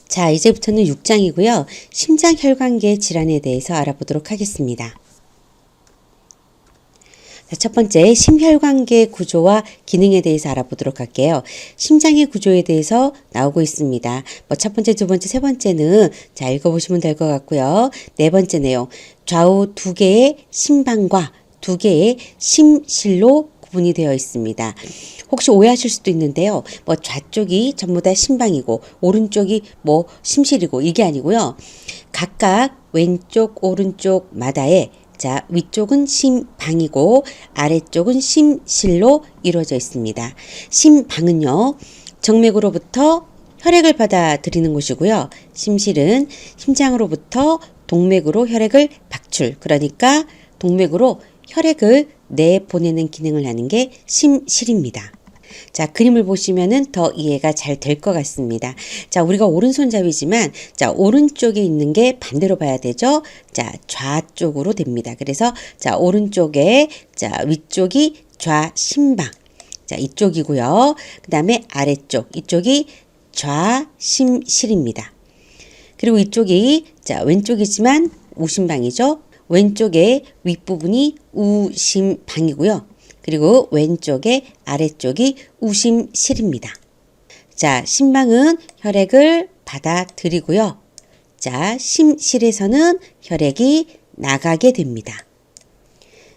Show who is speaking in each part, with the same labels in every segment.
Speaker 1: 자, 이제부터는 6장이고요. 심장혈관계 질환에 대해서 알아보도록 하겠습니다. 자, 첫 번째 심혈관계 구조와 기능에 대해서 알아보도록 할게요. 심장의 구조에 대해서 나오고 있습니다. 첫 번째, 두 번째, 세 번째는 자 읽어보시면 될 것 같고요. 네 번째 내용, 좌우 두 개의 심방과 두 개의 심실로 구분이 되어 있습니다. 혹시 오해하실 수도 있는데요. 좌쪽이 전부 다 심방이고 오른쪽이 심실이고 이게 아니고요. 각각 왼쪽 오른쪽마다의 자, 위쪽은 심방이고 아래쪽은 심실로 이루어져 있습니다. 심방은요, 정맥으로부터 혈액을 받아들이는 곳이고요. 심실은 심장으로부터 동맥으로 혈액을 박출, 그러니까 동맥으로 혈액을 내보내는 기능을 하는 게 심실입니다. 자, 그림을 보시면은 더 이해가 잘 될 것 같습니다. 자, 우리가 오른손잡이지만, 자, 오른쪽에 있는 게 반대로 봐야 되죠? 자, 좌쪽으로 됩니다. 그래서, 자, 오른쪽에, 자, 위쪽이 좌심방. 자, 이쪽이고요. 그 다음에 아래쪽, 이쪽이 좌심실입니다. 그리고 이쪽이, 자, 왼쪽이지만 우심방이죠? 왼쪽에 윗부분이 우심방이고요. 그리고 왼쪽에 아래쪽이 우심실입니다. 자, 심방은 혈액을 받아들이고요. 자, 심실에서는 혈액이 나가게 됩니다.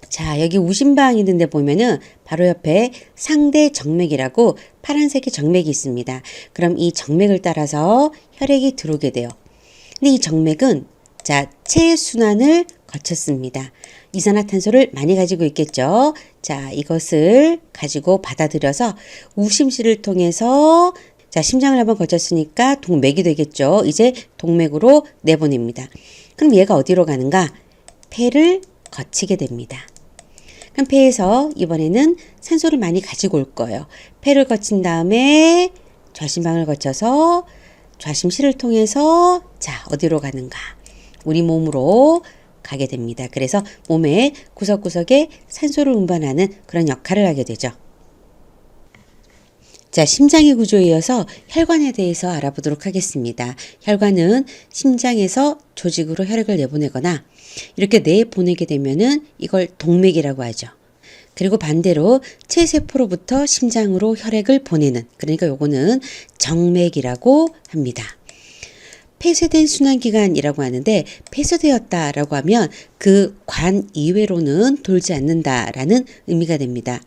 Speaker 1: 자, 여기 우심방 있는데 보면은 바로 옆에 상대 정맥이라고 파란색의 정맥이 있습니다. 그럼 이 정맥을 따라서 혈액이 들어오게 돼요. 근데 이 정맥은 자, 체순환을 거쳤습니다. 이산화탄소를 많이 가지고 있겠죠. 자, 이것을 가지고 받아들여서 우심실을 통해서 자, 심장을 한번 거쳤으니까 동맥이 되겠죠. 이제 동맥으로 내보냅니다. 그럼 얘가 어디로 가는가? 폐를 거치게 됩니다. 그럼 폐에서 이번에는 산소를 많이 가지고 올 거예요. 폐를 거친 다음에 좌심방을 거쳐서 좌심실을 통해서 자, 어디로 가는가? 우리 몸으로 가게 됩니다. 그래서 몸의 구석구석에 산소를 운반하는 그런 역할을 하게 되죠. 자, 심장의 구조에 이어서 혈관에 대해서 알아보도록 하겠습니다. 혈관은 심장에서 조직으로 혈액을 내보내거나 이렇게 내보내게 되면은 이걸 동맥이라고 하죠. 그리고 반대로 체세포로부터 심장으로 혈액을 보내는, 그러니까 요거는 정맥이라고 합니다. 폐쇄된 순환기관이라고 하는데 폐쇄되었다라고 하면 그 관 이외로는 돌지 않는다라는 의미가 됩니다.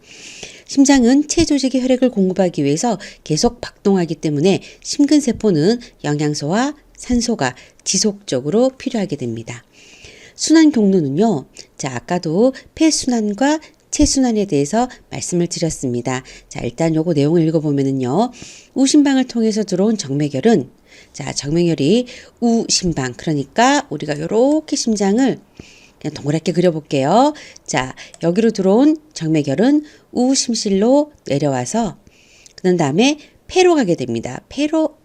Speaker 1: 심장은 체조직의 혈액을 공급하기 위해서 계속 박동하기 때문에 심근세포는 영양소와 산소가 지속적으로 필요하게 됩니다. 순환 경로는요. 자, 아까도 폐순환과 체순환에 대해서 말씀을 드렸습니다. 자, 일단 요거 내용을 읽어보면은요. 우심방을 통해서 들어온 정맥혈은 자, 정맥혈이 우심방, 그러니까 우리가 요렇게 심장을 그냥 동그랗게 그려볼게요. 자, 여기로 들어온 정맥혈은 우심실로 내려와서 그런 다음에 폐로 가게 됩니다. 폐로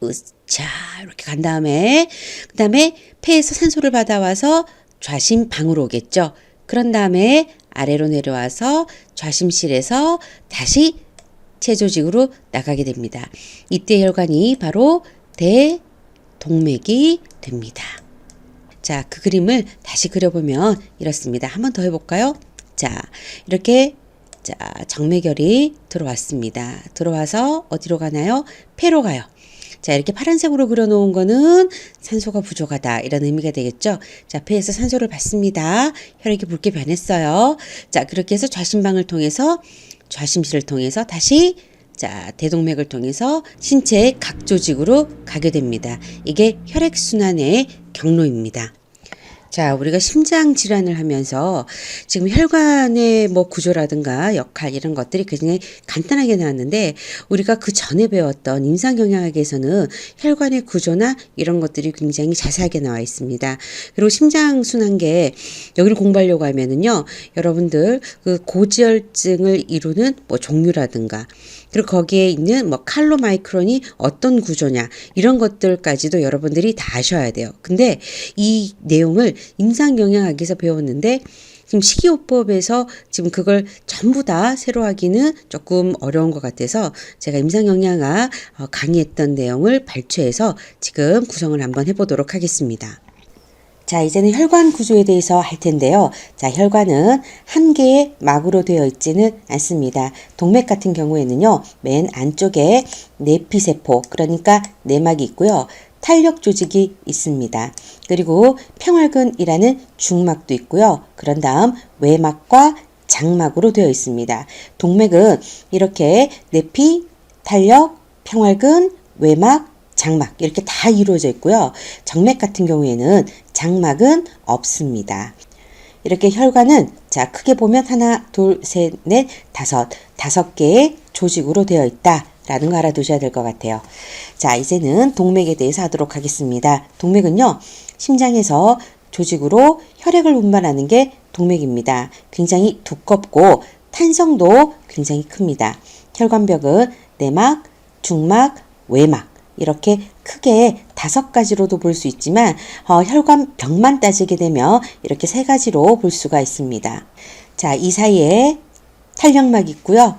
Speaker 1: 자 이렇게 간 다음에 그 다음에 폐에서 산소를 받아와서 좌심방으로 오겠죠. 그런 다음에 아래로 내려와서 좌심실에서 다시 체조직으로 나가게 됩니다. 이때 혈관이 바로 대동맥이 됩니다. 자, 그 그림을 다시 그려보면 이렇습니다. 한 번 더 해볼까요? 자, 이렇게 자, 정맥혈이 들어왔습니다. 들어와서 어디로 가나요? 폐로 가요. 자, 이렇게 파란색으로 그려놓은 거는 산소가 부족하다 이런 의미가 되겠죠. 자, 폐에서 산소를 받습니다. 혈액이 붉게 변했어요. 자, 그렇게 해서 좌심방을 통해서 좌심실을 통해서 다시 자, 대동맥을 통해서 신체의 각 조직으로 가게 됩니다. 이게 혈액순환의 경로입니다. 자, 우리가 심장 질환을 하면서 지금 혈관의 구조라든가 역할 이런 것들이 굉장히 간단하게 나왔는데 우리가 그 전에 배웠던 임상경영학에서는 혈관의 구조나 이런 것들이 굉장히 자세하게 나와 있습니다. 그리고 심장순환계 여기를 공부하려고 하면은요, 여러분들 그 고지혈증을 이루는 종류라든가 그리고 거기에 있는 칼로마이크론이 어떤 구조냐 이런 것들까지도 여러분들이 다 아셔야 돼요. 근데 이 내용을 임상영양학에서 배웠는데 지금 식이요법에서 지금 그걸 전부 다 새로 하기는 조금 어려운 것 같아서 제가 임상영양학 강의했던 내용을 발췌해서 지금 구성을 한번 해보도록 하겠습니다. 자, 이제는 혈관 구조에 대해서 할 텐데요. 자, 혈관은 한 개의 막으로 되어 있지는 않습니다. 동맥 같은 경우에는요, 맨 안쪽에 내피세포, 그러니까 내막이 있고요. 탄력 조직이 있습니다. 그리고 평활근이라는 중막도 있고요. 그런 다음 외막과 장막으로 되어 있습니다. 동맥은 이렇게 내피, 탄력, 평활근, 외막, 장막 이렇게 다 이루어져 있고요. 정맥 같은 경우에는 장막은 없습니다. 이렇게 혈관은 자 크게 보면 하나, 둘, 셋, 넷, 다섯 개의 조직으로 되어 있다라는 거 알아두셔야 될 것 같아요. 자, 이제는 동맥에 대해서 하도록 하겠습니다. 동맥은요, 심장에서 조직으로 혈액을 운반하는 게 동맥입니다. 굉장히 두껍고 탄성도 굉장히 큽니다. 혈관벽은 내막, 중막, 외막 이렇게 크게 5가지로도 볼 수 있지만 혈관벽만 따지게 되면 이렇게 3가지로 볼 수가 있습니다. 자, 이 사이에 탄력막이 있고요.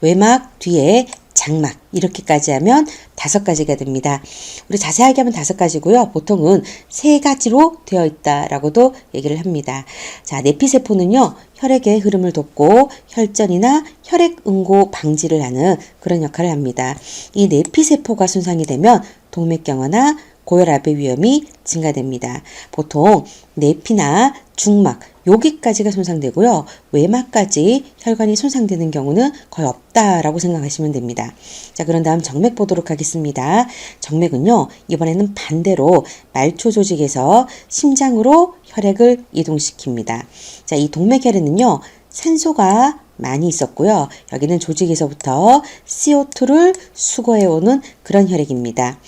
Speaker 1: 외막 뒤에 장막 이렇게까지 하면 5가지가 됩니다. 우리 자세하게 하면 5가지고요. 보통은 3가지로 되어 있다라고도 얘기를 합니다. 자, 내피세포는요. 혈액의 흐름을 돕고 혈전이나 혈액 응고 방지를 하는 그런 역할을 합니다. 이 내피세포가 손상이 되면 동맥경화나 고혈압의 위험이 증가됩니다. 보통 내피나 중막 여기까지가 손상되고요. 외막까지 혈관이 손상되는 경우는 거의 없다라고 생각하시면 됩니다. 자, 그런 다음 정맥 보도록 하겠습니다. 정맥은요, 이번에는 반대로 말초 조직에서 심장으로 혈액을 이동시킵니다. 자, 이 동맥혈에는요, 산소가 많이 있었고요. 여기는 조직에서부터 CO2를 수거해오는 그런 혈액입니다.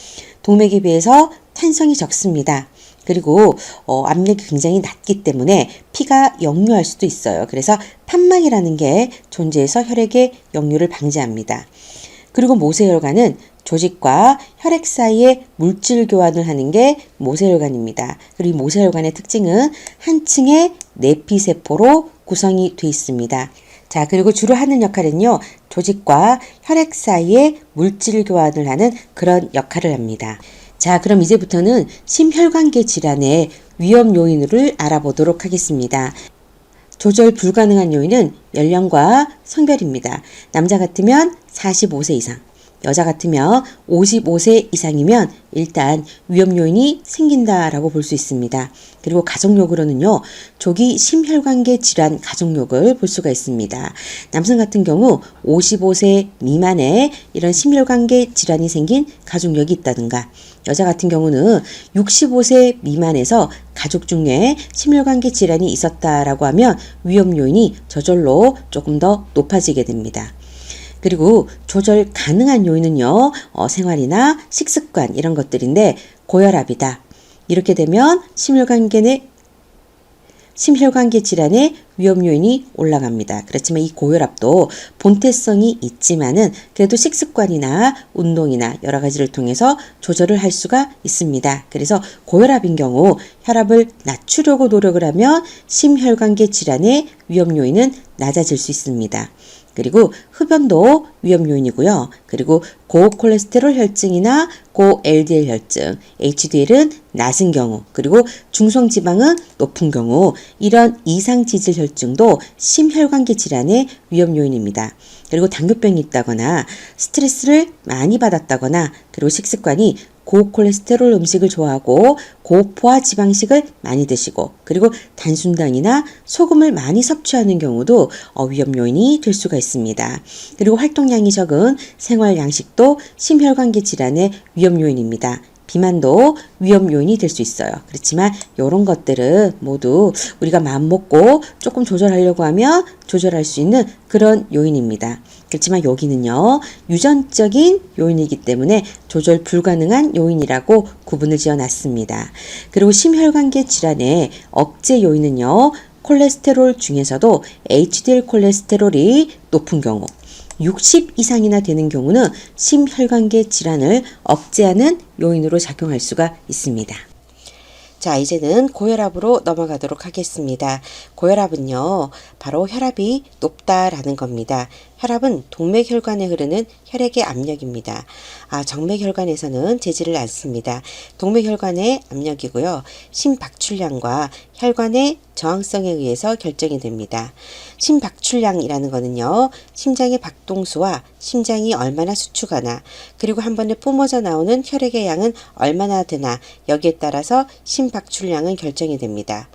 Speaker 1: 동맥에 비해서 탄성이 적습니다. 그리고 압력이 굉장히 낮기 때문에 피가 역류할 수도 있어요. 그래서 판막이라는 게 존재해서 혈액의 역류를 방지합니다. 그리고 모세혈관은 조직과 혈액 사이에 물질 교환을 하는 게 모세혈관입니다. 그리고 이 모세혈관의 특징은 한 층의 내피세포로 구성이 되어 있습니다. 자, 그리고 주로 하는 역할은요, 조직과 혈액 사이에 물질 교환을 하는 그런 역할을 합니다. 자, 그럼 이제부터는 심혈관계 질환의 위험 요인을 알아보도록 하겠습니다. 조절 불가능한 요인은 연령과 성별입니다. 남자 같으면 45세 이상, 여자 같으면 55세 이상이면 일단 위험 요인이 생긴다라고 볼 수 있습니다. 그리고 가족력으로는요, 조기 심혈관계 질환 가족력을 볼 수가 있습니다. 남성 같은 경우 55세 미만에 이런 심혈관계 질환이 생긴 가족력이 있다든가, 여자 같은 경우는 65세 미만에서 가족 중에 심혈관계 질환이 있었다라고 하면 위험 요인이 저절로 조금 더 높아지게 됩니다. 그리고 조절 가능한 요인은요, 생활이나 식습관 이런 것들인데 고혈압이다. 이렇게 되면 심혈관계 질환의 위험 요인이 올라갑니다. 그렇지만 이 고혈압도 본태성이 있지만은 그래도 식습관이나 운동이나 여러 가지를 통해서 조절을 할 수가 있습니다. 그래서 고혈압인 경우 혈압을 낮추려고 노력을 하면 심혈관계 질환의 위험 요인은 낮아질 수 있습니다. 그리고 흡연도 위험 요인이고요. 그리고 고콜레스테롤 혈증이나 고 LDL 혈증, HDL은 낮은 경우, 그리고 중성지방은 높은 경우, 이런 이상지질 혈증도 심혈관계 질환의 위험 요인입니다. 그리고 당뇨병이 있다거나 스트레스를 많이 받았다거나, 그리고 식습관이 고콜레스테롤 음식을 좋아하고 고포화 지방식을 많이 드시고, 그리고 단순당이나 소금을 많이 섭취하는 경우도 위험 요인이 될 수가 있습니다. 그리고 활동량이 적은 생활 양식도 심혈관계 질환의 위험 요인입니다. 비만도 위험 요인이 될 수 있어요. 그렇지만 이런 것들은 모두 우리가 마음먹고 조금 조절하려고 하면 조절할 수 있는 그런 요인입니다. 그렇지만 여기는요, 유전적인 요인이기 때문에 조절 불가능한 요인이라고 구분을 지어놨습니다. 그리고 심혈관계 질환의 억제 요인은요, 콜레스테롤 중에서도 HDL 콜레스테롤이 높은 경우, 60 이상이나 되는 경우는 심혈관계 질환을 억제하는 요인으로 작용할 수가 있습니다. 자, 이제는 고혈압으로 넘어가도록 하겠습니다. 고혈압은요, 바로 혈압이 높다라는 겁니다. 혈압은 동맥혈관에 흐르는 혈액의 압력입니다. 정맥혈관에서는 재지를 않습니다. 동맥혈관의 압력이고요. 심박출량과 혈관의 저항성에 의해서 결정이 됩니다. 심박출량이라는 거는요, 심장의 박동수와 심장이 얼마나 수축하나, 그리고 한 번에 뿜어져 나오는 혈액의 양은 얼마나 되나, 여기에 따라서 심박출량은 결정이 됩니다.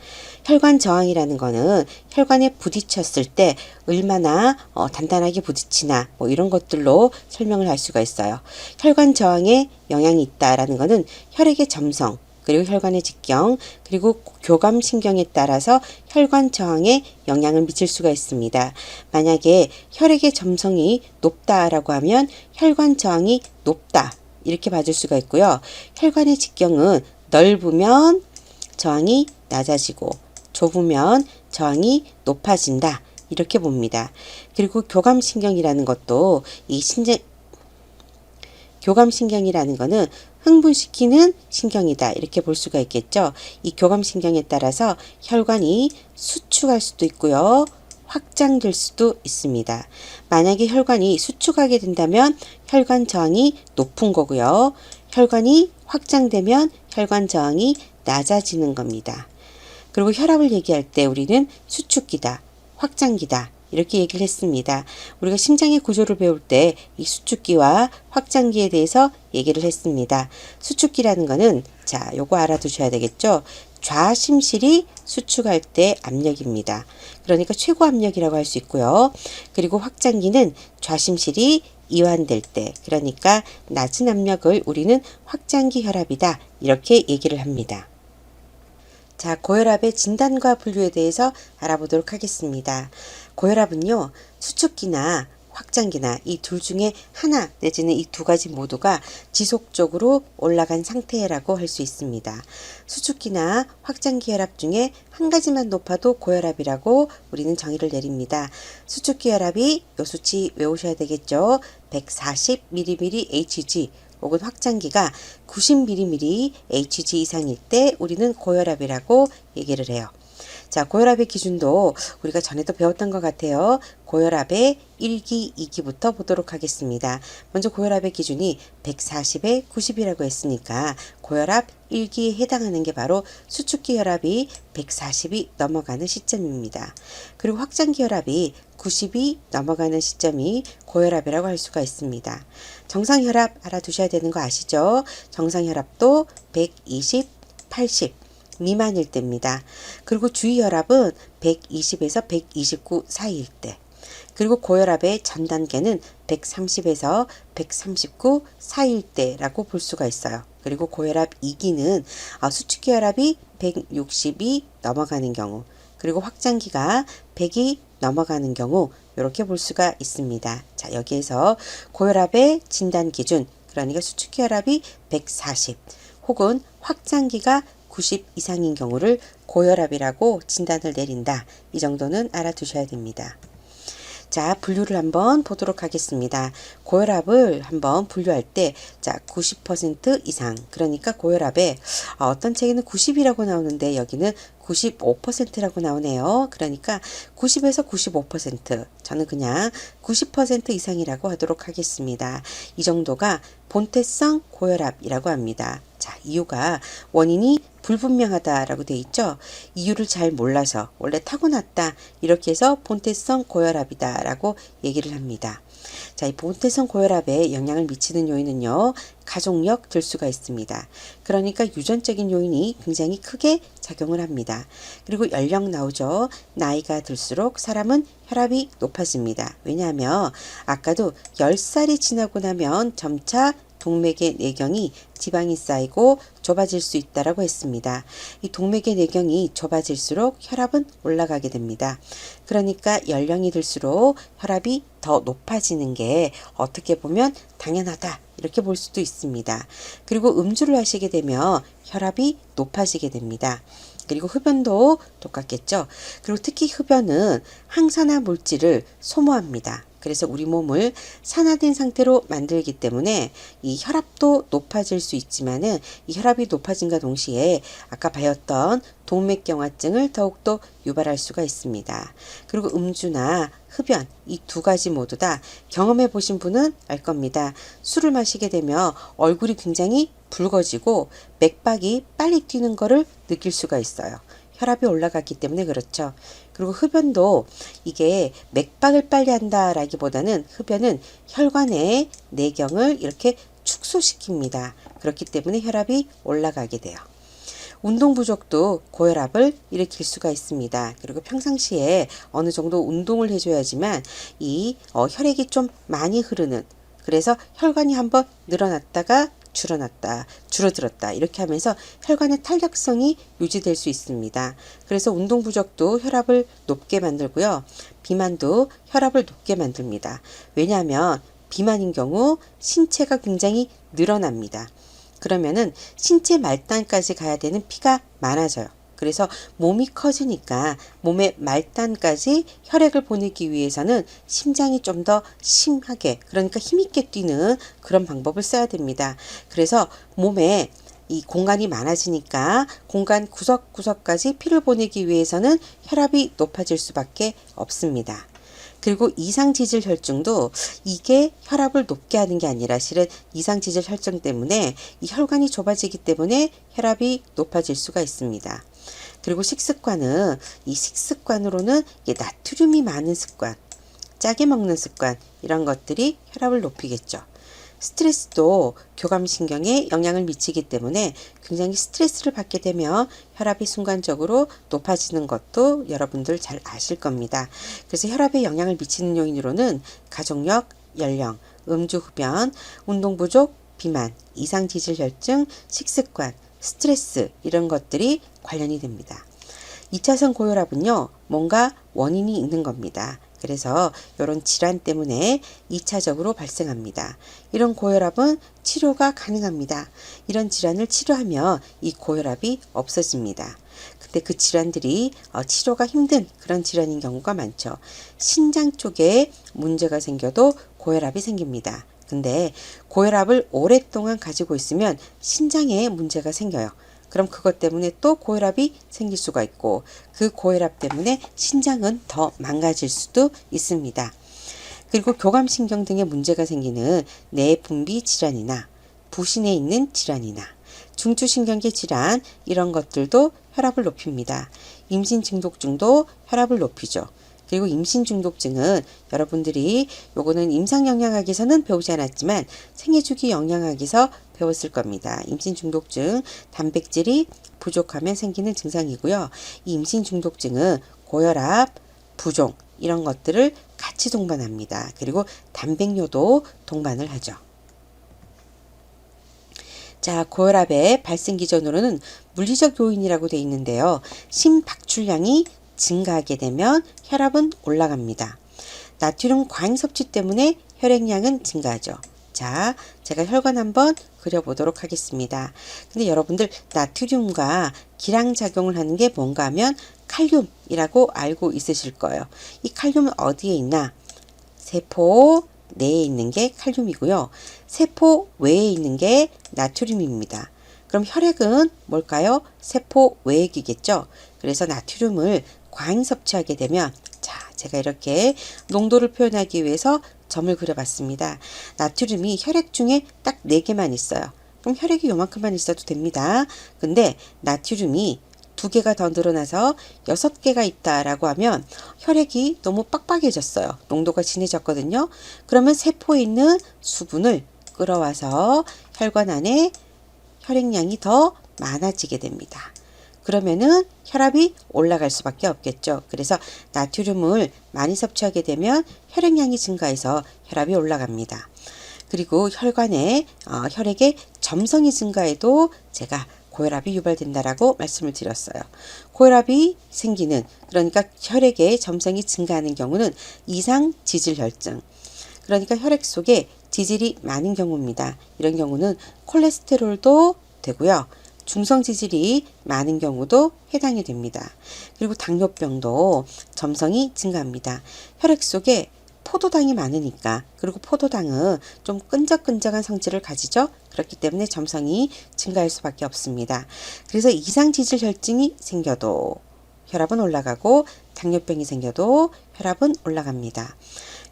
Speaker 1: 혈관 저항이라는 거는 혈관에 부딪혔을 때 얼마나 단단하게 부딪히나 이런 것들로 설명을 할 수가 있어요. 혈관 저항에 영향이 있다라는 거는 혈액의 점성, 그리고 혈관의 직경, 그리고 교감신경에 따라서 혈관 저항에 영향을 미칠 수가 있습니다. 만약에 혈액의 점성이 높다라고 하면 혈관 저항이 높다, 이렇게 봐줄 수가 있고요. 혈관의 직경은 넓으면 저항이 낮아지고 좁으면 저항이 높아진다, 이렇게 봅니다. 그리고 교감신경이라는 것도 교감신경이라는 거는 흥분시키는 신경이다, 이렇게 볼 수가 있겠죠. 이 교감신경에 따라서 혈관이 수축할 수도 있고요, 확장될 수도 있습니다. 만약에 혈관이 수축하게 된다면 혈관 저항이 높은 거고요. 혈관이 확장되면 혈관 저항이 낮아지는 겁니다. 그리고 혈압을 얘기할 때 우리는 수축기다, 확장기다, 이렇게 얘기를 했습니다. 우리가 심장의 구조를 배울 때 이 수축기와 확장기에 대해서 얘기를 했습니다. 수축기라는 거는, 자, 요거 알아두셔야 되겠죠. 좌심실이 수축할 때 압력입니다. 그러니까 최고 압력이라고 할 수 있고요. 그리고 확장기는 좌심실이 이완될 때, 그러니까 낮은 압력을 우리는 확장기 혈압이다, 이렇게 얘기를 합니다. 자, 고혈압의 진단과 분류에 대해서 알아보도록 하겠습니다. 고혈압은요, 수축기나 확장기나 이 둘 중에 하나 내지는 이 두 가지 모두가 지속적으로 올라간 상태라고 할 수 있습니다. 수축기나 확장기 혈압 중에 한 가지만 높아도 고혈압이라고 우리는 정의를 내립니다. 수축기 혈압이 요 수치 외우셔야 되겠죠. 140mmHg 혹은 확장기가 90mmHg 이상일 때 우리는 고혈압이라고 얘기를 해요. 자, 고혈압의 기준도 우리가 전에도 배웠던 것 같아요. 고혈압의 1기, 2기부터 보도록 하겠습니다. 먼저 고혈압의 기준이 140에 90이라고 했으니까 고혈압 1기에 해당하는 게 바로 수축기 혈압이 140이 넘어가는 시점입니다. 그리고 확장기 혈압이 90이 넘어가는 시점이 고혈압이라고 할 수가 있습니다. 정상혈압 알아두셔야 되는 거 아시죠? 정상혈압도 120, 80 미만일 때입니다. 그리고 주의혈압은 120에서 129 사이일 때, 그리고 고혈압의 전 단계는 130에서 139 사이일 때라고 볼 수가 있어요. 그리고 고혈압 2기는 수축기 혈압이 160이 넘어가는 경우, 그리고 확장기가 100이 넘어가는 경우, 이렇게 볼 수가 있습니다. 자, 여기에서 고혈압의 진단 기준, 그러니까 수축기 혈압이 140 혹은 확장기가 90 이상인 경우를 고혈압이라고 진단을 내린다. 이 정도는 알아두셔야 됩니다. 자, 분류를 한번 보도록 하겠습니다. 고혈압을 한번 분류할 때, 자, 90% 이상, 그러니까 고혈압에 어떤 책에는 90이라고 나오는데 여기는 95%라고 나오네요. 그러니까 90에서 95%, 저는 그냥 90% 이상이라고 하도록 하겠습니다. 이 정도가 본태성 고혈압이라고 합니다. 자, 이유가 원인이 불분명하다라고 돼 있죠. 이유를 잘 몰라서 원래 타고났다, 이렇게 해서 본태성 고혈압이다라고 얘기를 합니다. 자, 이 본태성 고혈압에 영향을 미치는 요인은요, 가족력 들 수가 있습니다. 그러니까 유전적인 요인이 굉장히 크게 작용을 합니다. 그리고 연령 나오죠. 나이가 들수록 사람은 혈압이 높아집니다. 왜냐하면 아까도 10살이 지나고 나면 점차 동맥의 내경이 지방이 쌓이고 좁아질 수 있다라고 했습니다. 이 동맥의 내경이 좁아질수록 혈압은 올라가게 됩니다. 그러니까 연령이 들수록 혈압이 더 높아지는 게 어떻게 보면 당연하다, 이렇게 볼 수도 있습니다. 그리고 음주를 하시게 되면 혈압이 높아지게 됩니다. 그리고 흡연도 똑같겠죠. 그리고 특히 흡연은 항산화 물질을 소모합니다. 그래서 우리 몸을 산화된 상태로 만들기 때문에 이 혈압도 높아질 수 있지만은 이 혈압이 높아진과 동시에 아까 배웠던 동맥경화증을 더욱더 유발할 수가 있습니다. 그리고 음주나 흡연 이 두 가지 모두 다 경험해 보신 분은 알 겁니다. 술을 마시게 되면 얼굴이 굉장히 붉어지고 맥박이 빨리 뛰는 거를 느낄 수가 있어요. 혈압이 올라갔기 때문에 그렇죠. 그리고 흡연도 이게 맥박을 빨리 한다라기보다는 흡연은 혈관의 내경을 이렇게 축소시킵니다. 그렇기 때문에 혈압이 올라가게 돼요. 운동 부족도 고혈압을 일으킬 수가 있습니다. 그리고 평상시에 어느 정도 운동을 해줘야지만 이 혈액이 좀 많이 흐르는, 그래서 혈관이 한번 늘어났다가 줄어났다, 줄어들었다 이렇게 하면서 혈관의 탄력성이 유지될 수 있습니다. 그래서 운동 부족도 혈압을 높게 만들고요. 비만도 혈압을 높게 만듭니다. 왜냐하면 비만인 경우 신체가 굉장히 늘어납니다. 그러면은 신체 말단까지 가야 되는 피가 많아져요. 그래서 몸이 커지니까 몸의 말단까지 혈액을 보내기 위해서는 심장이 좀 더 심하게, 그러니까 힘있게 뛰는 그런 방법을 써야 됩니다. 그래서 몸에 이 공간이 많아지니까 공간 구석구석까지 피를 보내기 위해서는 혈압이 높아질 수밖에 없습니다. 그리고 이상지질혈증도 이게 혈압을 높게 하는 게 아니라 실은 이상지질혈증 때문에 이 혈관이 좁아지기 때문에 혈압이 높아질 수가 있습니다. 그리고 식습관은 이 식습관으로는 나트륨이 많은 습관, 짜게 먹는 습관 이런 것들이 혈압을 높이겠죠. 스트레스도 교감신경에 영향을 미치기 때문에 굉장히 스트레스를 받게 되면 혈압이 순간적으로 높아지는 것도 여러분들 잘 아실 겁니다. 그래서 혈압에 영향을 미치는 요인으로는 가족력, 연령, 음주, 흡연, 운동 부족, 비만, 이상지질혈증, 식습관, 스트레스 이런 것들이 관련이 됩니다. 2차선 고혈압은요, 뭔가 원인이 있는 겁니다. 그래서 이런 질환 때문에 2차적으로 발생합니다. 이런 고혈압은 치료가 가능합니다. 이런 질환을 치료하면 이 고혈압이 없어집니다. 근데 그 질환들이 치료가 힘든 그런 질환인 경우가 많죠. 신장 쪽에 문제가 생겨도 고혈압이 생깁니다. 근데 고혈압을 오랫동안 가지고 있으면 신장에 문제가 생겨요. 그럼 그것 때문에 또 고혈압이 생길 수가 있고 그 고혈압 때문에 신장은 더 망가질 수도 있습니다. 그리고 교감신경 등의 문제가 생기는 내분비 질환이나 부신에 있는 질환이나 중추신경계 질환 이런 것들도 혈압을 높입니다. 임신 중독증도 혈압을 높이죠. 그리고 임신 중독증은 여러분들이 요거는 임상영양학에서는 배우지 않았지만 생애주기 영양학에서 배웠을 겁니다. 임신 중독증 단백질이 부족하면 생기는 증상이고요. 이 임신 중독증은 고혈압, 부종 이런 것들을 같이 동반합니다. 그리고 단백뇨도 동반을 하죠. 자, 고혈압의 발생 기전으로는 물리적 요인이라고 되어 있는데요. 심박출량이 증가하게 되면 혈압은 올라갑니다. 나트륨 과잉 섭취 때문에 혈액량은 증가하죠. 자, 제가 혈관 한번 그려보도록 하겠습니다. 근데 여러분들 나트륨과 기량작용을 하는 게 뭔가 하면 칼륨이라고 알고 있으실 거예요. 이 칼륨은 어디에 있나? 세포 내에 있는 게 칼륨이고요. 세포 외에 있는 게 나트륨입니다. 그럼 혈액은 뭘까요? 세포 외액이겠죠. 그래서 나트륨을 과잉 섭취하게 되면 자, 제가 이렇게 농도를 표현하기 위해서 점을 그려봤습니다. 나트륨이 혈액 중에 딱 4개만 있어요. 그럼 혈액이 요만큼만 있어도 됩니다. 근데 나트륨이 2개가 더 늘어나서 6개가 있다라고 하면 혈액이 너무 빡빡해졌어요. 농도가 진해졌거든요. 그러면 세포에 있는 수분을 끌어와서 혈관 안에 혈액량이 더 많아지게 됩니다. 그러면은 혈압이 올라갈 수밖에 없겠죠. 그래서 나트륨을 많이 섭취하게 되면 혈액량이 증가해서 혈압이 올라갑니다. 그리고 혈관에 혈액의 점성이 증가해도 제가 고혈압이 유발된다라고 말씀을 드렸어요. 고혈압이 생기는, 그러니까 혈액의 점성이 증가하는 경우는 이상지질혈증, 그러니까 혈액 속에 지질이 많은 경우입니다. 이런 경우는 콜레스테롤도 되고요. 중성 지질이 많은 경우도 해당이 됩니다. 그리고 당뇨병도 점성이 증가합니다. 혈액 속에 포도당이 많으니까, 그리고 포도당은 좀 끈적끈적한 성질을 가지죠. 그렇기 때문에 점성이 증가할 수밖에 없습니다. 그래서 이상지질혈증이 생겨도 혈압은 올라가고 당뇨병이 생겨도 혈압은 올라갑니다.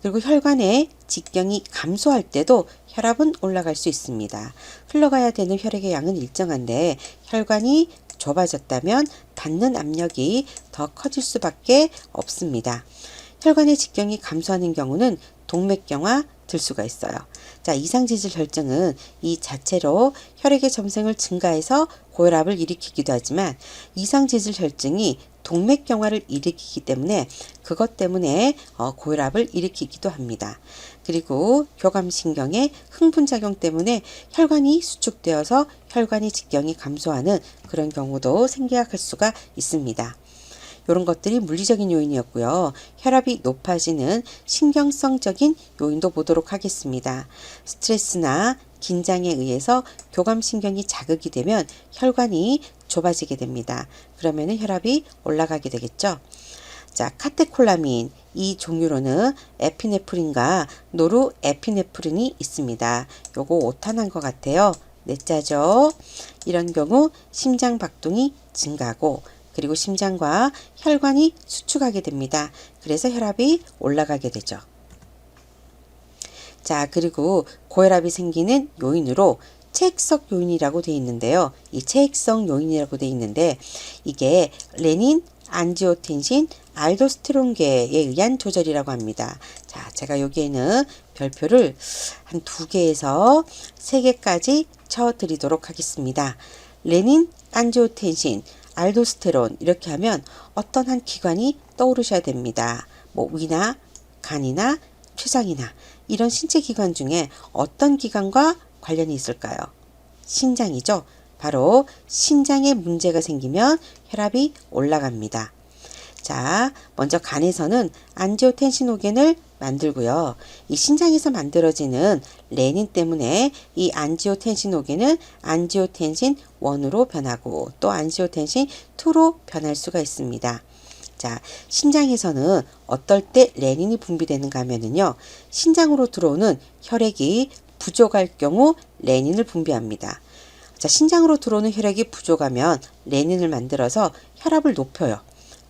Speaker 1: 그리고 혈관의 직경이 감소할 때도 혈압은 올라갈 수 있습니다. 흘러가야 되는 혈액의 양은 일정한데 혈관이 좁아졌다면 닿는 압력이 더 커질 수밖에 없습니다. 혈관의 직경이 감소하는 경우는 동맥경화 들 수가 있어요. 자, 이상지질혈증은 이 자체로 혈액의 점성을 증가해서 고혈압을 일으키기도 하지만 이상지질혈증이 동맥경화를 일으키기 때문에 그것 때문에 고혈압을 일으키기도 합니다. 그리고 교감신경의 흥분작용 때문에 혈관이 수축되어서 혈관의 직경이 감소하는 그런 경우도 생겨날 수가 있습니다. 이런 것들이 물리적인 요인이었고요. 혈압이 높아지는 신경성적인 요인도 보도록 하겠습니다. 스트레스나 긴장에 의해서 교감신경이 자극이 되면 혈관이 좁아지게 됩니다. 그러면 혈압이 올라가게 되겠죠. 자, 카테콜라민 이 종류로는 에피네프린과 노르에피네프린이 있습니다. 요거 오탄한 것 같아요. 넷자죠. 이런 경우 심장 박동이 증가하고 그리고 심장과 혈관이 수축하게 됩니다. 그래서 혈압이 올라가게 되죠. 자, 그리고 고혈압이 생기는 요인으로 체액성 요인이라고 되어 있는데요. 이 체액성 요인이라고 되어 있는데 이게 레닌, 안지오텐신, 알도스테론계에 의한 조절이라고 합니다. 자, 제가 여기에는 별표를 한 2개에서 3개까지 쳐드리도록 하겠습니다. 레닌, 안지오텐신, 알도스테론 이렇게 하면 어떤 한 기관이 떠오르셔야 됩니다. 뭐 위나 간이나 췌장이나 이런 신체 기관 중에 어떤 기관과 관련이 있을까요? 신장이죠. 바로 신장에 문제가 생기면 혈압이 올라갑니다. 자, 먼저 간에서는 안지오텐신호겐을 만들고요. 이 신장에서 만들어지는 레닌 때문에 이 안지오텐신호겐은 안지오텐신 1으로 변하고 또 안지오텐신 2로 변할 수가 있습니다. 자, 신장에서는 어떨 때 레닌이 분비되는가 하면은요. 신장으로 들어오는 혈액이 부족할 경우 레닌을 분비합니다. 자, 신장으로 들어오는 혈액이 부족하면 레닌을 만들어서 혈압을 높여요.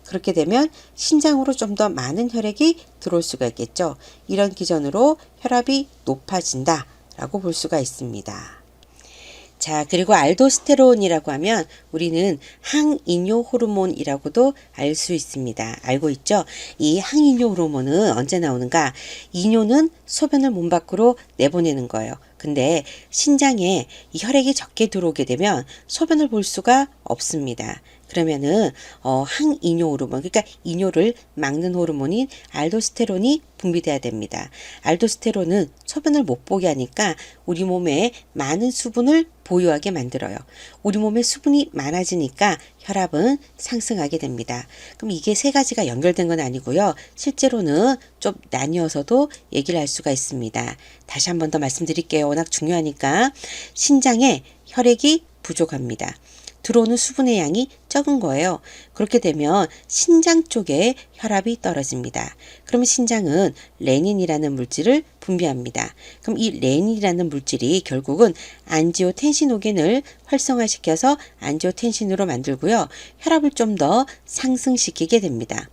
Speaker 1: 그렇게 되면 신장으로 좀 더 많은 혈액이 들어올 수가 있겠죠. 이런 기전으로 혈압이 높아진다 라고 볼 수가 있습니다. 자, 그리고 알도스테론이라고 하면 우리는 항이뇨 호르몬이라고도 알 수 있습니다. 알고 있죠? 이 항이뇨 호르몬은 언제 나오는가? 이뇨는 소변을 몸 밖으로 내보내는 거예요. 근데 신장에 이 혈액이 적게 들어오게 되면 소변을 볼 수가 없습니다. 그러면은 항이뇨 호르몬, 그러니까 이뇨를 막는 호르몬인 알도스테론이 분비돼야 됩니다. 알도스테론은 소변을 못 보게 하니까 우리 몸에 많은 수분을 보유하게 만들어요. 우리 몸에 수분이 많아지니까 혈압은 상승하게 됩니다. 그럼 이게 3가지가 연결된 건 아니고요. 실제로는 좀 나뉘어서도 얘기를 할 수가 있습니다. 다시 한 번 더 말씀드릴게요. 워낙 중요하니까. 신장에 혈액이 부족합니다. 들어오는 수분의 양이 적은 거예요. 그렇게 되면 신장 쪽에 혈압이 떨어집니다. 그러면 신장은 레닌이라는 물질을 분비합니다. 그럼 이 레닌이라는 물질이 결국은 안지오텐신호겐을 활성화시켜서 안지오텐신으로 만들고요. 혈압을 좀 더 상승시키게 됩니다.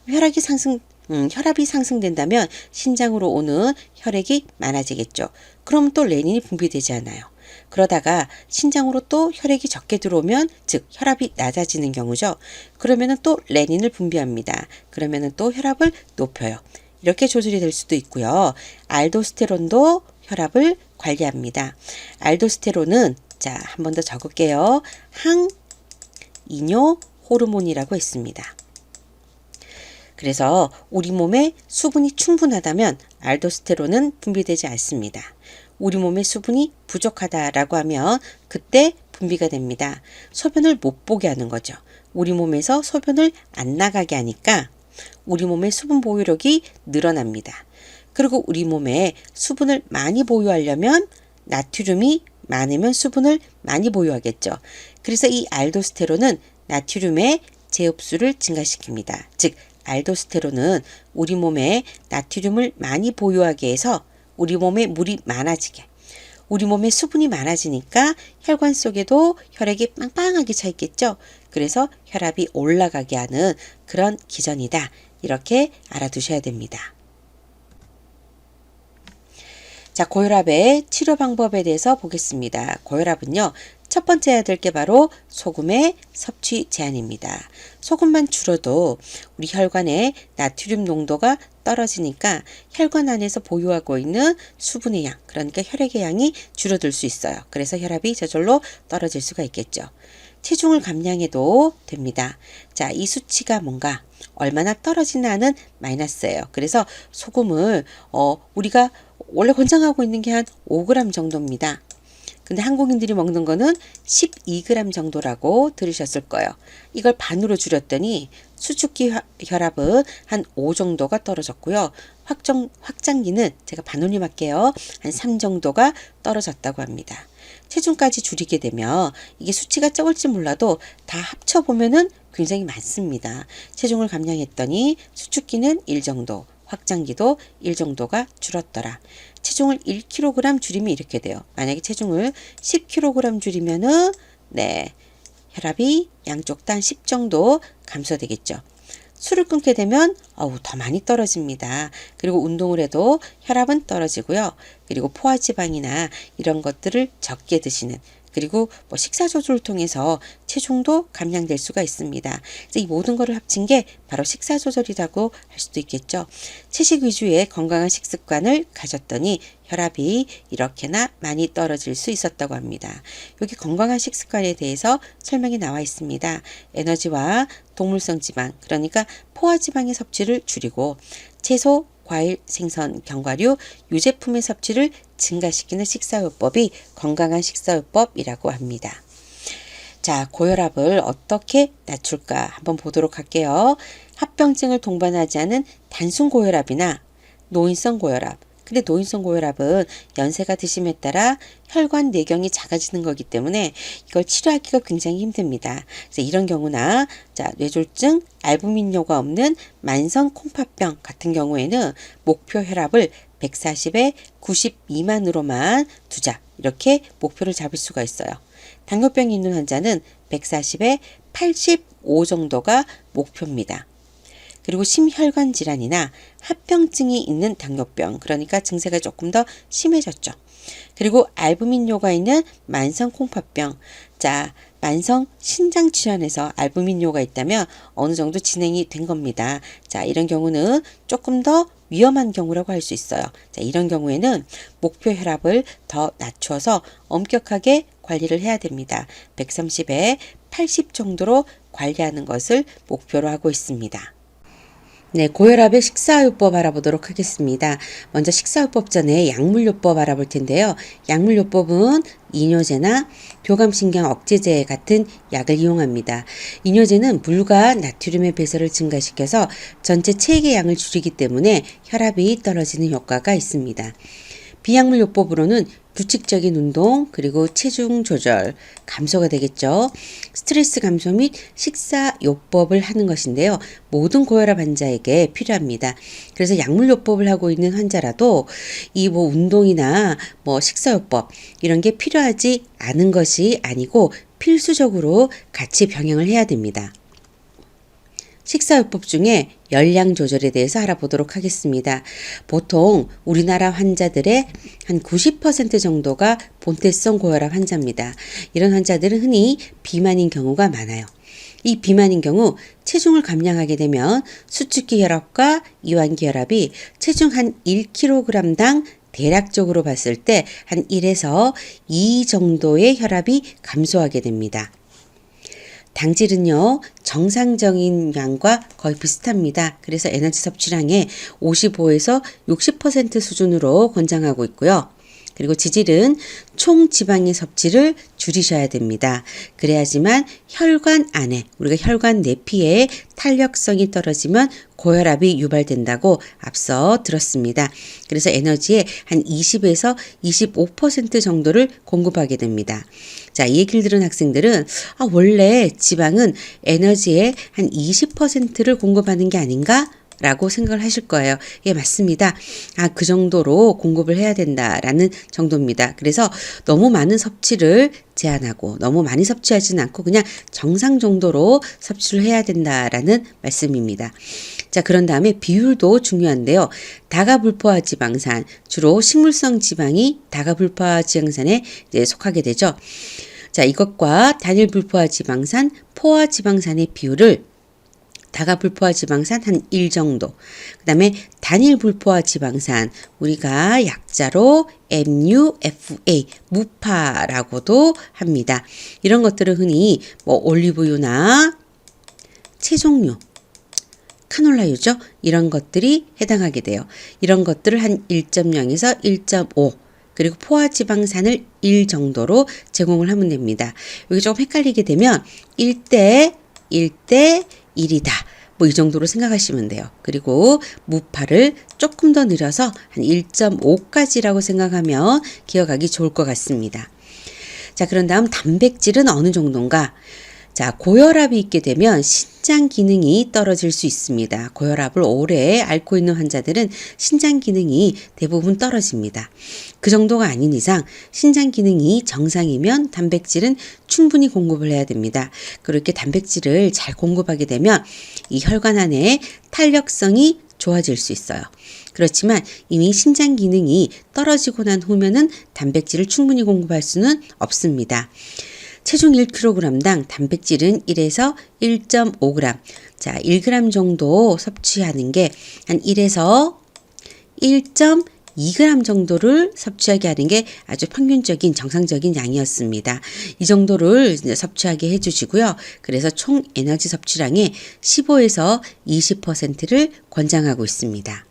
Speaker 1: 혈압이 상승된다면 신장으로 오는 혈액이 많아지겠죠. 그럼 또 레닌이 분비되지 않아요. 그러다가 신장으로 또 혈액이 적게 들어오면 즉 혈압이 낮아지는 경우죠. 그러면은 또 레닌을 분비합니다. 그러면은 또 혈압을 높여요. 이렇게 조절이 될 수도 있고요. 알도스테론도 혈압을 관리합니다. 알도스테론은 자, 한 번 더 적을게요. 항이뇨 호르몬이라고 했습니다. 그래서 우리 몸에 수분이 충분하다면 알도스테론은 분비되지 않습니다. 우리 몸에 수분이 부족하다라고 하면 그때 분비가 됩니다. 소변을 못 보게 하는 거죠. 우리 몸에서 소변을 안 나가게 하니까 우리 몸의 수분 보유력이 늘어납니다. 그리고 우리 몸에 수분을 많이 보유하려면 나트륨이 많으면 수분을 많이 보유하겠죠. 그래서 이 알도스테론은 나트륨의 재흡수를 증가시킵니다. 즉 알도스테론은 우리 몸에 나트륨을 많이 보유하게 해서 우리 몸에 물이 많아지게, 우리 몸에 수분이 많아지니까 혈관 속에도 혈액이 빵빵하게 차 있겠죠. 그래서 혈압이 올라가게 하는 그런 기전이다. 이렇게 알아두셔야 됩니다. 자, 고혈압의 치료 방법에 대해서 보겠습니다. 고혈압은요, 첫 번째 해야 될 게 바로 소금의 섭취 제한입니다. 소금만 줄어도 우리 혈관의 나트륨 농도가 떨어지니까 혈관 안에서 보유하고 있는 수분의 양, 그러니까 혈액의 양이 줄어들 수 있어요. 그래서 혈압이 저절로 떨어질 수가 있겠죠. 체중을 감량해도 됩니다. 자, 이 수치가 뭔가 얼마나 떨어지나는 마이너스예요. 그래서 소금을 우리가 원래 권장하고 있는 게 한 5g 정도입니다. 근데 한국인들이 먹는 거는 12g 정도라고 들으셨을 거예요. 이걸 반으로 줄였더니 수축기 혈압은 한 5 정도가 떨어졌고요. 확장기는 제가 반올림할게요. 한 3 정도가 떨어졌다고 합니다. 체중까지 줄이게 되면 이게 수치가 적을지 몰라도 다 합쳐보면은 굉장히 많습니다. 체중을 감량했더니 수축기는 1 정도, 확장기도 1 정도가 줄었더라. 체중을 1kg 줄이면 이렇게 돼요. 만약에 체중을 10kg 줄이면은 혈압이 양쪽 다 10 정도 감소되겠죠. 술을 끊게 되면 더 많이 떨어집니다. 그리고 운동을 해도 혈압은 떨어지고요. 그리고 포화지방이나 이런 것들을 적게 드시는, 그리고 식사 조절을 통해서 체중도 감량될 수가 있습니다. 이 모든 것을 합친 게 바로 식사 조절이라고 할 수도 있겠죠. 채식 위주의 건강한 식습관을 가졌더니 혈압이 이렇게나 많이 떨어질 수 있었다고 합니다. 여기 건강한 식습관에 대해서 설명이 나와 있습니다. 에너지와 동물성 지방, 그러니까 포화지방의 섭취를 줄이고 채소, 과일, 생선, 견과류, 유제품의 섭취를 증가시키는 식사요법이 건강한 식사요법이라고 합니다. 자, 고혈압을 어떻게 낮출까 한번 보도록 할게요. 합병증을 동반하지 않은 단순 고혈압이나 노인성 고혈압. 근데 노인성 고혈압은 연세가 드심에 따라 혈관 내경이 작아지는 거기 때문에 이걸 치료하기가 굉장히 힘듭니다. 그래서 이런 경우나 뇌졸중, 알부민뇨가 없는 만성 콩팥병 같은 경우에는 목표 혈압을 140에 90 미만으로만 두자, 이렇게 목표를 잡을 수가 있어요. 당뇨병이 있는 환자는 140에 85 정도가 목표입니다. 그리고 심혈관 질환이나 합병증이 있는 당뇨병, 그러니까 증세가 조금 더 심해졌죠. 그리고 알부민뇨가 있는 만성 콩팥병, 만성 신장 질환에서 알부민뇨가 있다면 어느 정도 진행이 된 겁니다. 이런 경우는 조금 더 위험한 경우라고 할 수 있어요. 이런 경우에는 목표 혈압을 더 낮춰서 엄격하게 관리를 해야 됩니다. 130에 80 정도로 관리하는 것을 목표로 하고 있습니다. 고혈압의 식사요법 알아보도록 하겠습니다. 먼저 식사요법 전에 약물요법 알아볼 텐데요. 약물요법은 이뇨제나 교감신경 억제제 같은 약을 이용합니다. 이뇨제는 물과 나트륨의 배설을 증가시켜서 전체 체액의 양을 줄이기 때문에 혈압이 떨어지는 효과가 있습니다. 비약물요법으로는 규칙적인 운동, 그리고 체중 조절, 감소가 되겠죠. 스트레스 감소 및 식사요법을 하는 것인데요. 모든 고혈압 환자에게 필요합니다. 그래서 약물요법을 하고 있는 환자라도 이 운동이나 식사요법 이런 게 필요하지 않은 것이 아니고 필수적으로 같이 병행을 해야 됩니다. 식사요법 중에 열량 조절에 대해서 알아보도록 하겠습니다. 보통 우리나라 환자들의 한 90% 정도가 본태성 고혈압 환자입니다. 이런 환자들은 흔히 비만인 경우가 많아요. 이 비만인 경우 체중을 감량하게 되면 수축기 혈압과 이완기 혈압이 체중 한 1kg당 대략적으로 봤을 때 한 1에서 2 정도의 혈압이 감소하게 됩니다. 당질은요, 정상적인 양과 거의 비슷합니다. 그래서 에너지 섭취량의 55에서 60% 수준으로 권장하고 있고요. 그리고 지질은 총 지방의 섭취를 줄이셔야 됩니다. 그래야지만 혈관 안에, 우리가 혈관 내피에 탄력성이 떨어지면 고혈압이 유발된다고 앞서 들었습니다. 그래서 에너지의 한 20에서 25% 정도를 공급하게 됩니다. 자, 이 얘기를 들은 학생들은 원래 지방은 에너지의 한 20%를 공급하는 게 아닌가? 라고 생각을 하실 거예요. 예, 맞습니다. 그 정도로 공급을 해야 된다라는 정도입니다. 그래서 너무 많은 섭취를 제한하고 너무 많이 섭취하지는 않고 그냥 정상 정도로 섭취를 해야 된다라는 말씀입니다. 자, 그런 다음에 비율도 중요한데요. 다가불포화 지방산, 주로 식물성 지방이 다가불포화 지방산에 이제 속하게 되죠. 자, 이것과 단일불포화 지방산, 포화 지방산의 비율을 다가불포화 지방산 한 1 정도, 그 다음에 단일불포화 지방산, 우리가 약자로 MUFA, 무파라고도 합니다. 이런 것들은 흔히 올리브유나 채종류, 카놀라유죠. 이런 것들이 해당하게 돼요. 이런 것들을 한 1.0에서 1.5, 그리고 포화지방산을 1 정도로 제공을 하면 됩니다. 여기 조금 헷갈리게 되면 1대 1대 1이다. 이 정도로 생각하시면 돼요. 그리고 무파를 조금 더 늘려서 한 1.5까지라고 생각하면 기억하기 좋을 것 같습니다. 자, 그런 다음 단백질은 어느 정도인가? 자, 고혈압이 있게 되면 신장 기능이 떨어질 수 있습니다. 고혈압을 오래 앓고 있는 환자들은 신장 기능이 대부분 떨어집니다. 그 정도가 아닌 이상 신장 기능이 정상이면 단백질은 충분히 공급을 해야 됩니다. 그렇게 단백질을 잘 공급하게 되면 이 혈관 안에 탄력성이 좋아질 수 있어요. 그렇지만 이미 신장 기능이 떨어지고 난 후면은 단백질을 충분히 공급할 수는 없습니다. 체중 1kg당 단백질은 1에서 1.5g. 자, 1g 정도 섭취하는 게 한 1에서 1.2g 정도를 섭취하게 하는 게 아주 평균적인 정상적인 양이었습니다. 이 정도를 섭취하게 해주시고요. 그래서 총 에너지 섭취량의 15에서 20%를 권장하고 있습니다.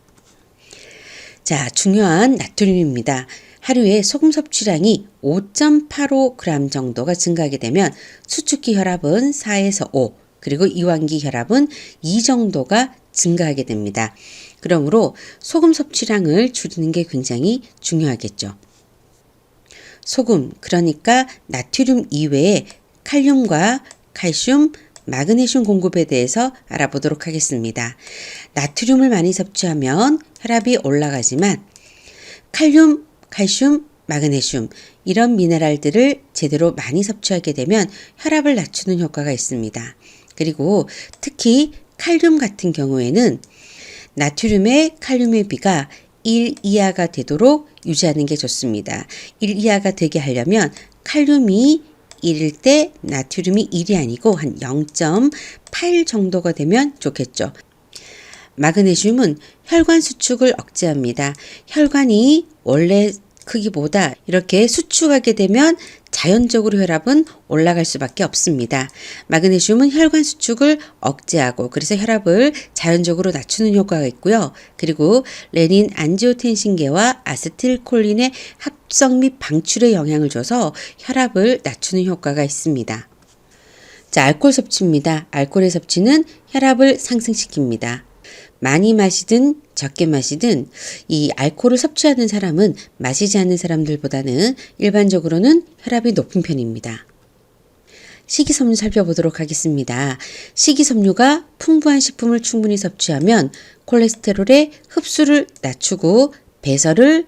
Speaker 1: 자, 중요한 나트륨입니다. 하루에 소금 섭취량이 5.85g 정도가 증가하게 되면 수축기 혈압은 4에서 5, 그리고 이완기 혈압은 2 정도가 증가하게 됩니다. 그러므로 소금 섭취량을 줄이는 게 굉장히 중요하겠죠. 소금, 그러니까 나트륨 이외에 칼륨과 칼슘, 마그네슘 공급에 대해서 알아보도록 하겠습니다. 나트륨을 많이 섭취하면 혈압이 올라가지만 칼륨, 마그네슘 이런 미네랄들을 제대로 많이 섭취하게 되면 혈압을 낮추는 효과가 있습니다. 그리고 특히 칼륨 같은 경우에는 나트륨의 칼륨의 비가 1 이하가 되도록 유지하는 게 좋습니다. 1 이하가 되게 하려면 칼륨이 1일 때 나트륨이 1이 아니고 한 0.8 정도가 되면 좋겠죠. 마그네슘은 혈관 수축을 억제합니다. 혈관이 원래 크기보다 이렇게 수축하게 되면 자연적으로 혈압은 올라갈 수밖에 없습니다. 마그네슘은 혈관 수축을 억제하고 그래서 혈압을 자연적으로 낮추는 효과가 있고요. 그리고 레닌 안지오텐신계와 아세틸콜린의 합성 및 방출에 영향을 줘서 혈압을 낮추는 효과가 있습니다. 자, 알코올 섭취입니다. 알코올의 섭취는 혈압을 상승시킵니다. 많이 마시든 적게 마시든 이 알코올을 섭취하는 사람은 마시지 않는 사람들보다는 일반적으로는 혈압이 높은 편입니다. 식이섬유 살펴보도록 하겠습니다. 식이섬유가 풍부한 식품을 충분히 섭취하면 콜레스테롤의 흡수를 낮추고 배설을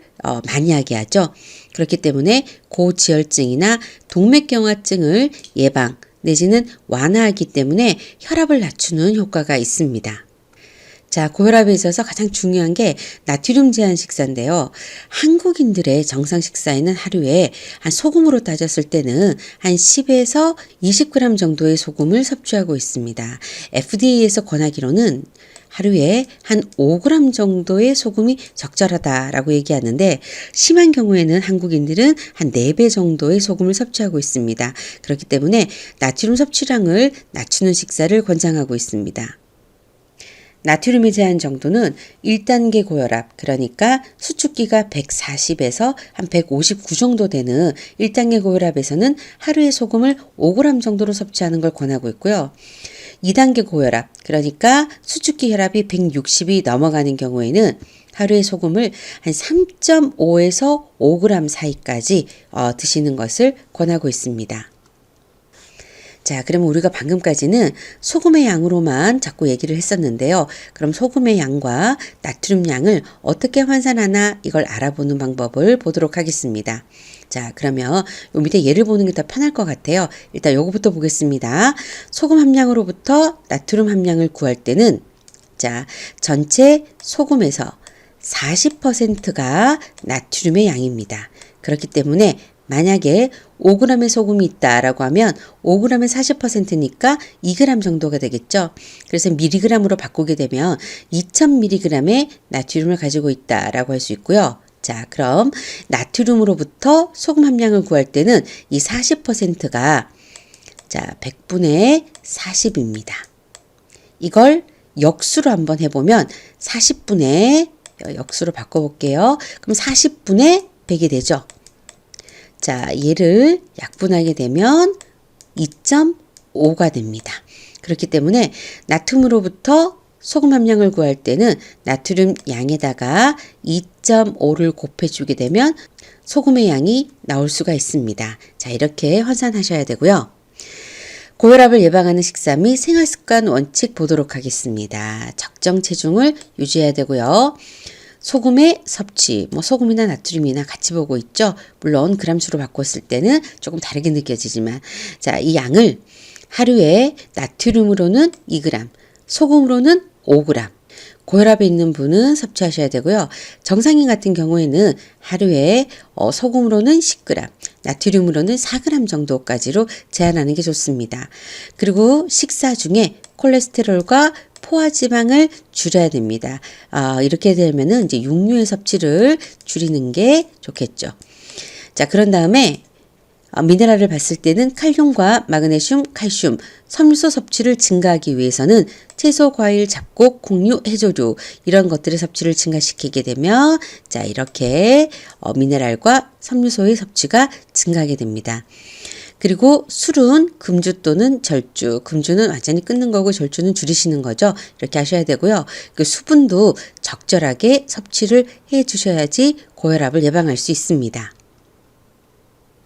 Speaker 1: 많이 하게 하죠. 그렇기 때문에 고지혈증이나 동맥경화증을 예방 내지는 완화하기 때문에 혈압을 낮추는 효과가 있습니다. 자, 고혈압에 있어서 가장 중요한 게 나트륨 제한 식사인데요. 한국인들의 정상 식사에는 하루에 한 소금으로 따졌을 때는 한 10에서 20g 정도의 소금을 섭취하고 있습니다. FDA에서 권하기로는 하루에 한 5g 정도의 소금이 적절하다라고 얘기하는데 심한 경우에는 한국인들은 한 4배 정도의 소금을 섭취하고 있습니다. 그렇기 때문에 나트륨 섭취량을 낮추는 식사를 권장하고 있습니다. 나트륨의 제한 정도는 1단계 고혈압, 그러니까 수축기가 140에서 한 159 정도 되는 1단계 고혈압에서는 하루에 소금을 5g 정도로 섭취하는 걸 권하고 있고요. 2단계 고혈압, 그러니까 수축기 혈압이 160이 넘어가는 경우에는 하루에 소금을 한 3.5에서 5g 사이까지 드시는 것을 권하고 있습니다. 자, 그러면 우리가 방금까지는 소금의 양으로만 자꾸 얘기를 했었는데요. 그럼 소금의 양과 나트륨 양을 어떻게 환산하나 이걸 알아보는 방법을 보도록 하겠습니다. 자, 그러면 요 밑에 예를 보는 게 더 편할 것 같아요. 일단 요거부터 보겠습니다. 소금 함량으로부터 나트륨 함량을 구할 때는 자, 전체 소금에서 40%가 나트륨의 양입니다. 그렇기 때문에 만약에 5g의 소금이 있다라고 하면 5g의 40%니까 2g 정도가 되겠죠. 그래서 mg으로 바꾸게 되면 2000mg의 나트륨을 가지고 있다라고 할 수 있고요. 자, 그럼 나트륨으로부터 소금 함량을 구할 때는 이 40%가 자, 100분의 40입니다. 이걸 역수로 한번 해보면 40분의 역수로 바꿔볼게요. 그럼 40분의 100이 되죠. 자, 얘를 약분하게 되면 2.5가 됩니다. 그렇기 때문에 나트륨으로부터 소금 함량을 구할 때는 나트륨 양에다가 2.5를 곱해주게 되면 소금의 양이 나올 수가 있습니다. 자, 이렇게 환산하셔야 되고요. 고혈압을 예방하는 식사 및 생활습관 원칙 보도록 하겠습니다. 적정 체중을 유지해야 되고요. 소금의 섭취, 소금이나 나트륨이나 같이 보고 있죠. 물론 그람수로 바꿨을 때는 조금 다르게 느껴지지만 자, 이 양을 하루에 나트륨으로는 2g, 소금으로는 5g, 고혈압에 있는 분은 섭취하셔야 되고요. 정상인 같은 경우에는 하루에 소금으로는 10g, 나트륨으로는 4g 정도까지로 제한하는 게 좋습니다. 그리고 식사 중에 콜레스테롤과 포화지방을 줄여야 됩니다. 이렇게 되면은 이제 육류의 섭취를 줄이는 게 좋겠죠. 자, 그런 다음에 미네랄을 봤을 때는 칼륨과 마그네슘, 칼슘, 섬유소 섭취를 증가하기 위해서는 채소, 과일, 잡곡, 곡류, 해조류 이런 것들의 섭취를 증가시키게 되면 자, 이렇게 미네랄과 섬유소의 섭취가 증가하게 됩니다. 그리고 술은 금주 또는 절주, 금주는 완전히 끊는 거고 절주는 줄이시는 거죠. 이렇게 하셔야 되고요. 그 수분도 적절하게 섭취를 해 주셔야지 고혈압을 예방할 수 있습니다.